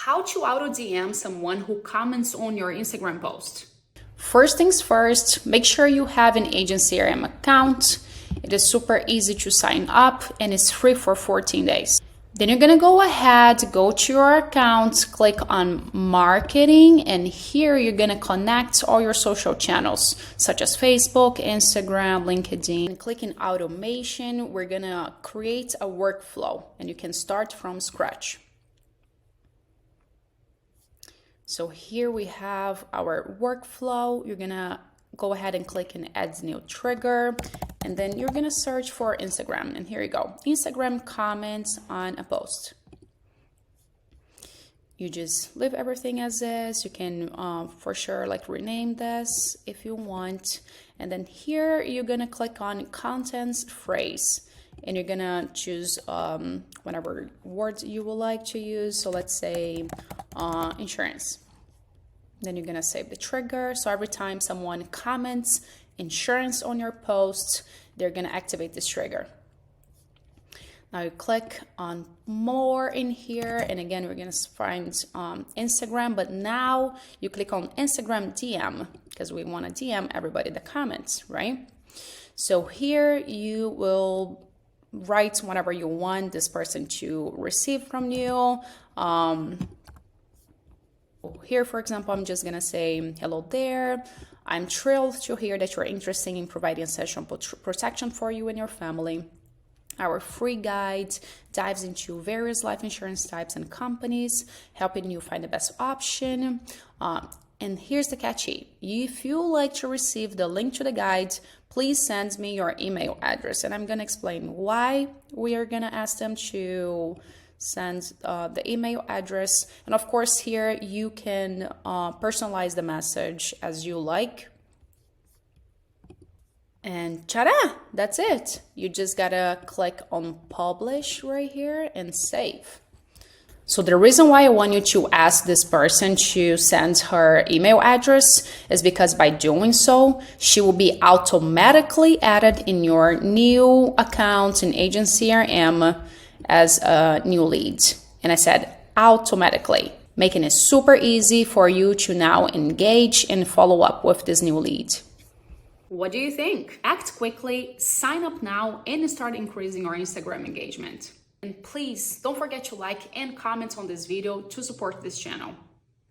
How to auto DM someone who comments on your Instagram post. First things first, make sure you have an agent CRM account. It is super easy to sign up and it's free for 14 days. Then you're gonna go ahead, go to your account, click on marketing, and here you're gonna connect all your social channels such as Facebook, Instagram, LinkedIn. And click in automation, we're gonna create a workflow and you can start from scratch. So here we have our workflow. You're gonna go ahead and click in add new trigger, and then you're gonna search for Instagram. And here you go, Instagram comments on a post. You just leave everything as is. You can for sure like rename this if you want. And then here you're gonna click on contents phrase. And you're gonna choose whatever words you would like to use. So let's say insurance. Then you're gonna save the trigger. So every time someone comments insurance on your post, they're gonna activate this trigger. Now you click on more in here, and again we're gonna find Instagram, but now you click on Instagram DM because we want to DM everybody that comments, right? So here you will write whatever you want this person to receive from you. Here, for example, I'm just gonna say, hello there. I'm thrilled to hear that you're interested in providing essential protection for you and your family. Our free guide dives into various life insurance types and companies, helping you find the best option. And here's the catchy. If you like to receive the link to the guide, please send me your email address. And I'm going to explain why we are going to ask them to send the email address. And of course, here you can personalize the message as you like. And ta-da, that's it. You just gotta click on publish right here and save. So the reason why I want you to ask this person to send her email address is because by doing so, she will be automatically added in your new account in Agent CRM as a new lead. And I said automatically, making it super easy for you to now engage and follow up with this new lead. What do you think? Act quickly, sign up now, and start increasing your Instagram engagement. And please don't forget to like and comment on this video to support this channel.